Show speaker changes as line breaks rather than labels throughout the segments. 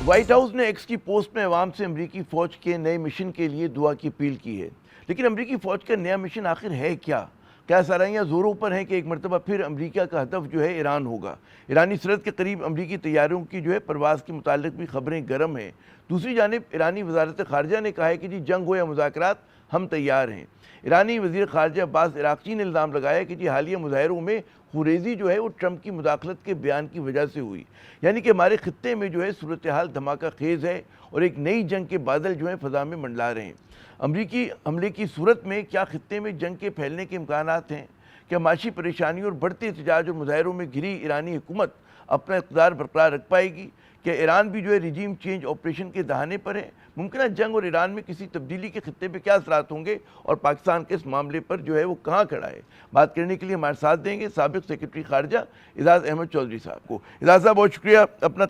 White house نے x کی post میں عوام سے امریکی فوج کے نئے مشن کے لیے دعا کی اپیل کی ہے، لیکن امریکی فوج کا نیا مشن آخر ہے کیا سرائیاں زوروں پر ہیں کہ ایک مرتبہ پھر امریکہ کا ہدف ایران ہوگا۔ ایرانی سرحد کے قریب امریکی طیاروں کی پرواز کے متعلق بھی خبریں گرم ہیں۔ دوسری جانب ایرانی وزارت خارجہ نے کہا ہے کہ جنگ ہو یا مذاکرات ہم تیار ہیں۔ ایرانی وزیر خارجہ عباس عراقچی نے الزام لگایا کہ حالیہ مظاہروں میں خوریزی وہ ٹرمپ کی مداخلت کے بیان کی وجہ سے ہوئی، یعنی کہ ہمارے خطے میں صورتحال دھماکہ خیز ہے اور ایک نئی جنگ کے بادل فضا میں منڈلا رہے ہیں۔ امریکی حملے کی صورت میں کیا خطے میں جنگ کے پھیلنے کے امکانات ہیں؟ کیا معاشی پریشانیوں اور بڑھتے احتجاج اور مظاہروں میں گھری ایرانی حکومت اپنا اقتدار برقرار رکھ پائے گی؟ کہ ایران بھی ریجیم چینج آپریشن کے دہانے پر ہے؟ ممکنہ جنگ اور ایران میں کسی تبدیلی کے خطے پہ کیا اثرات ہوں گے اور پاکستان کے اس معاملے پر وہ کہاں کھڑا ہے؟ بات کرنے کے لیے ہمارے ساتھ دیں گے سابق سیکرٹری خارجہ اعجاز احمد چودھری صاحب کو۔ اعجاز صاحب بہت شکریہ اپنا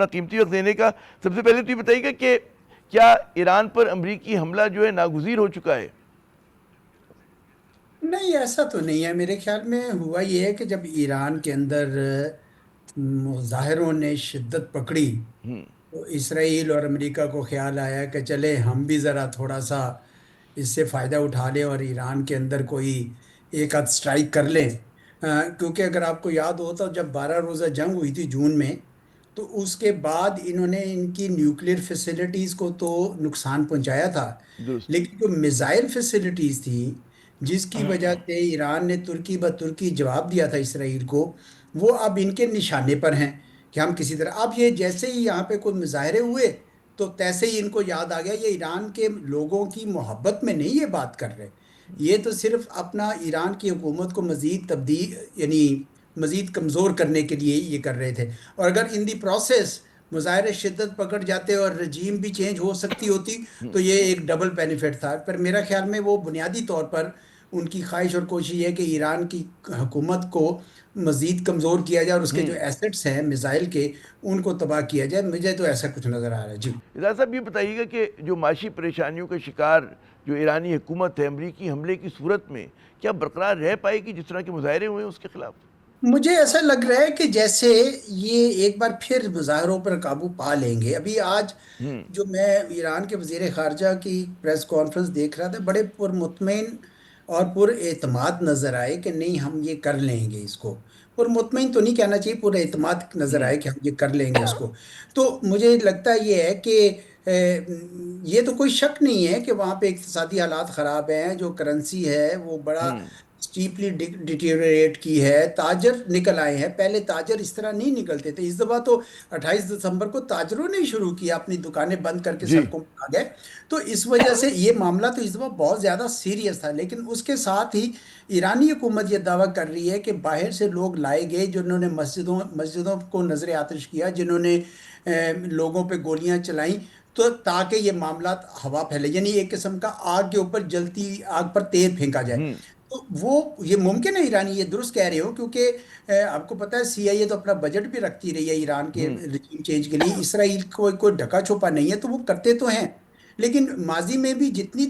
قیمتی وقت دینے کا۔ سب سے پہلے تو یہ بتائیے گا کہ کیا ایران پر امریکی حملہ ناگزیر ہو چکا ہے؟
نہیں، ایسا تو نہیں ہے۔ میرے خیال میں ہوا یہ ہے کہ جب ایران کے اندر مظاہروں نے شدت پکڑی تو اسرائیل اور امریکہ کو خیال آیا کہ چلے ہم بھی ذرا تھوڑا سا اس سے فائدہ اٹھا لیں اور ایران کے اندر کوئی ایک آدھ سٹرائک کر لیں۔ کیونکہ اگر آپ کو یاد ہو تو جب 12 روزہ جنگ ہوئی تھی جون میں، تو اس کے بعد انہوں نے ان کی نیوکلیر فیسلٹیز کو تو نقصان پہنچایا تھا،
درست۔
لیکن جو میزائل فیسلٹیز تھی جس کی وجہ سے ایران نے ترکی بترکی جواب دیا تھا اسرائیل کو، وہ اب ان کے نشانے پر ہیں کہ ہم کسی طرح اب یہ جیسے ہی یہاں پہ کوئی مظاہرے ہوئے تو تیسے ہی ان کو یاد آ گیا یہ ایران کے لوگوں کی محبت میں نہیں یہ بات کر رہے، یہ تو صرف اپنا ایران کی حکومت کو مزید تبدیل یعنی مزید کمزور کرنے کے لیے یہ کر رہے تھے۔ اور اگر ان دی پروسیس مظاہرے شدت پکڑ جاتے اور رجیم بھی چینج ہو سکتی ہوتی تو یہ ایک ڈبل بینیفٹ تھا۔ پر میرا خیال میں وہ بنیادی طور پر ان کی خواہش اور کوشش ہے کہ ایران کی حکومت کو مزید کمزور کیا جائے اور اس کے جو ایسٹس ہیں میزائل کے ان کو تباہ کیا جائے۔ مجھے تو ایسا کچھ نظر آ رہا ہے۔ جی
اعجاز صاحب یہ بتائیے گا کہ جو معاشی پریشانیوں کا شکار ایرانی حکومت ہے امریکی حملے کی صورت میں کیا برقرار رہ پائے گی جس طرح کے مظاہرے ہوئے ہیں اس کے خلاف؟
مجھے ایسا لگ رہا ہے کہ جیسے یہ ایک بار پھر مظاہروں پر قابو پا لیں گے۔ ابھی آج جو میں ایران کے وزیر خارجہ کی پریس کانفرنس دیکھ رہا تھا، بڑے پرمطمئن اور پر اعتماد نظر آئے کہ نہیں ہم یہ کر لیں گے اس کو۔ پر مطمئن تو نہیں کہنا چاہیے، پر اعتماد نظر آئے کہ ہم یہ کر لیں گے اس کو۔ تو مجھے لگتا یہ ہے کہ یہ تو کوئی شک نہیں ہے کہ وہاں پہ اقتصادی حالات خراب ہیں، جو کرنسی ہے وہ بڑا سٹیپلی ڈیٹیریٹ کی ہے، تاجر نکل آئے ہیں، پہلے تاجر اس طرح نہیں نکلتے تھے۔ اس دفعہ تو 28 دسمبر کو تاجروں نے شروع کیا اپنی دکانیں بند کر کے سڑکوں پر آ گئے، تو اس وجہ سے یہ معاملہ تو اس دفعہ بہت زیادہ سیریس تھا۔ لیکن اس کے ساتھ ہی ایرانی حکومت یہ دعویٰ کر رہی ہے کہ باہر سے لوگ لائے گئے جنہوں نے مسجدوں کو نظر آتش کیا، جنہوں نے لوگوں پہ گولیاں چلائیں، تو تاکہ یہ معاملات ہوا پھیلے، یعنی ایک قسم کا آگ کے اوپر جلتی آگ پر تیل پھینکا جائے۔ تو وہ یہ ممکن ہے ایرانی یہ درست کہہ رہے ہو، کیونکہ آپ کو پتہ ہے سی آئی اے تو اپنا بجٹ بھی رکھتی رہی ہے ایران کے رجیم چینج کے لیے۔ اسرائیل کو کوئی ڈھکا چھپا نہیں ہے، تو وہ کرتے تو ہیں، لیکن ماضی میں بھی جتنی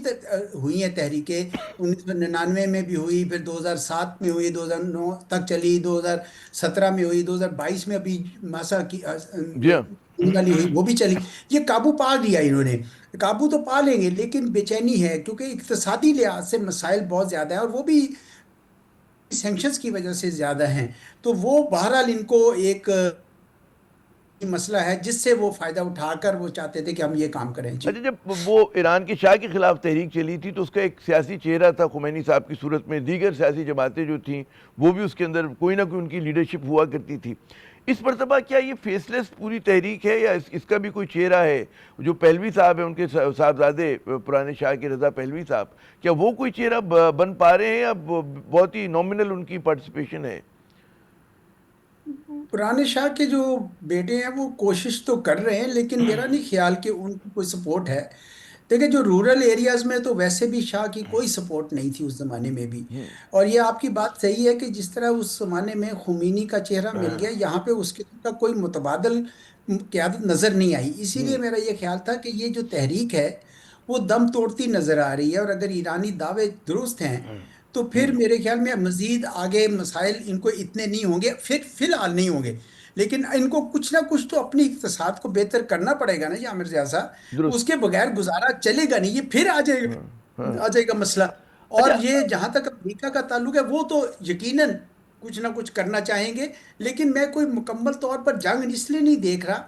ہوئی ہیں تحریکیں، 1999 میں بھی ہوئی، پھر 2007 میں ہوئی، 2009 تک چلی، 2017 میں ہوئی، 2022 میں ابھی ماسا کی والی ہوئی، وہ بھی چلی۔ یہ قابو پا لیا انہوں نے، قابو تو پا لیں گے، لیکن بے چینی ہے کیونکہ اقتصادی لحاظ سے مسائل بہت زیادہ ہیں اور وہ بھی سینکشنز کی وجہ سے زیادہ ہیں۔ تو وہ بہرحال ان کو ایک مسئلہ ہے جس سے وہ فائدہ اٹھا کر وہ چاہتے تھے کہ ہم یہ کام کریں۔
اچھا، جب وہ ایران کے شاہ کے خلاف تحریک چلی تھی تو اس کا ایک سیاسی چہرہ تھا خمینی صاحب کی صورت میں، دیگر سیاسی جماعتیں جو تھیں وہ بھی اس کے اندر کوئی نہ کوئی ان کی لیڈرشپ ہوا کرتی تھی۔ اس مرتبہ کیا یہ فیس لیس پوری تحریک ہے یا اس کا بھی کوئی چہرہ ہے؟ جو پہلوی صاحب ہیں، ان کے صاحبزادے پرانے شاہ کے رضا پہلوی صاحب، کیا وہ کوئی چہرہ بن پا رہے ہیں یا بہت ہی نومنل ان کی پارٹیسپیشن ہے؟
پرانے شاہ کے جو بیٹے ہیں وہ کوشش تو کر رہے ہیں، لیکن میرا نہیں خیال کہ ان کی کوئی سپورٹ ہے۔ دیکھیں جو رورل ایریاز میں تو ویسے بھی شاہ کی کوئی سپورٹ نہیں تھی اس زمانے میں بھی، اور یہ آپ کی بات صحیح ہے کہ جس طرح اس زمانے میں خمینی کا چہرہ مل گیا، یہاں پہ اس قسم کا کوئی متبادل قیادت نظر نہیں آئی۔ اسی لیے میرا یہ خیال تھا کہ یہ جو تحریک ہے وہ دم توڑتی نظر آ رہی ہے، اور اگر ایرانی دعوے درست ہیں تو پھر میرے خیال میں مزید آگے مسائل ان کو اتنے نہیں ہوں گے، فی الحال نہیں ہوں گے، لیکن ان کو کچھ نہ کچھ تو اپنی اقتصاد کو بہتر کرنا پڑے گا نا، یہ عامر جیسا،
درست.
اس کے بغیر گزارا چلے گا نہیں، یہ پھر
ہاں ہاں.
آ جائے گا مسئلہ۔ اور
اچھا.
یہ جہاں تک امریکہ کا تعلق ہے، وہ تو یقیناً کچھ نہ کچھ کرنا چاہیں گے، لیکن میں کوئی مکمل طور پر جنگ اس لیے نہیں دیکھ رہا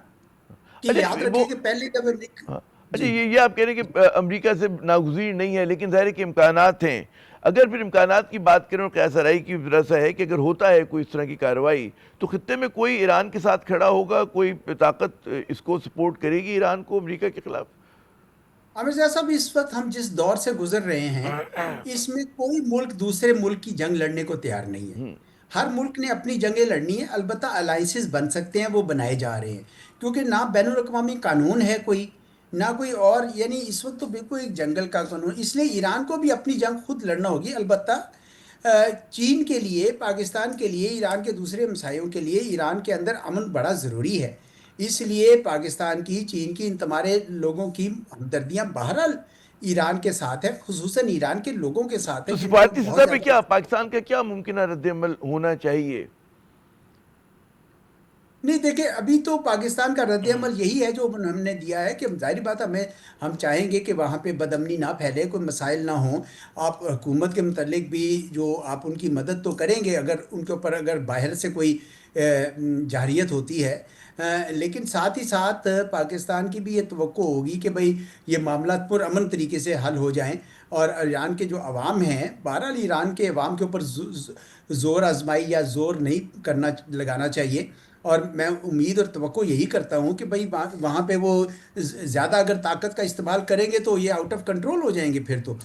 کہ
اچھا
یاد
وہ
رکھیں کہ پہلے جب امریکہ،
ہاں. اچھا
جی
یہ آپ کہہ رہے ہیں کہ امریکہ سے ناگزیر نہیں ہے، لیکن ظاہر ہے کہ امکانات ہیں. اگر پھر امکانات کی بات کریں اور قیصر آئی کی وجہ سے ہے کہ اگر ہوتا ہے کوئی اس طرح کی کارروائی تو خطے میں کوئی ایران کے ساتھ کھڑا ہوگا، کوئی طاقت اس کو سپورٹ کرے گی ایران کو امریکہ کے خلاف؟
عامر صاحب، اس وقت ہم جس دور سے گزر رہے ہیں، اس میں کوئی ملک دوسرے ملک کی جنگ لڑنے کو تیار نہیں ہے۔
ہوں.
ہر ملک نے اپنی جنگیں لڑنی ہے، البتہ الائنسز بن سکتے ہیں، وہ بنائے جا رہے ہیں، کیونکہ نہ بین الاقوامی قانون ہے کوئی، نہ کوئی اور، یعنی اس وقت تو بالکل ایک جنگل کا قانون، اس لیے ایران کو بھی اپنی جنگ خود لڑنا ہوگی۔ البتہ چین کے لیے، پاکستان کے لیے، ایران کے دوسرے ہمسایوں کے لیے ایران کے اندر امن بڑا ضروری ہے۔ اس لیے پاکستان کی، چین کی، ان تمہارے لوگوں کی ہمدردیاں بہرحال ایران کے ساتھ ہے، خصوصاً ایران کے لوگوں کے ساتھ ہے
تو
جن کو
سفارتی
بہت
سطح پہ
زیادہ۔
کیا پاکستان کا کیا ممکنہ رد عمل ہونا چاہیے؟
نہیں دیکھیں، ابھی تو پاکستان کا رد عمل یہی ہے جو ہم نے دیا ہے کہ ظاہری بات ہم چاہیں گے کہ وہاں پہ بدامنی نہ پھیلے، کوئی مسائل نہ ہوں۔ آپ حکومت کے متعلق بھی جو آپ ان کی مدد تو کریں گے اگر ان کے اوپر اگر باہر سے کوئی جارحیت ہوتی ہے، لیکن ساتھ ہی ساتھ پاکستان کی بھی یہ توقع ہوگی کہ بھئی یہ معاملات پر امن طریقے سے حل ہو جائیں، اور ایران کے جو عوام ہیں، بہرحال ایران کے عوام کے اوپر زور آزمائی یا زور نہیں لگانا چاہیے۔ اور میں امید اور توقع یہی کرتا ہوں کہ بھئی وہاں پہ وہ زیادہ اگر طاقت کا استعمال کریں گے تو یہ آؤٹ آف کنٹرول ہو جائیں گے پھر تو۔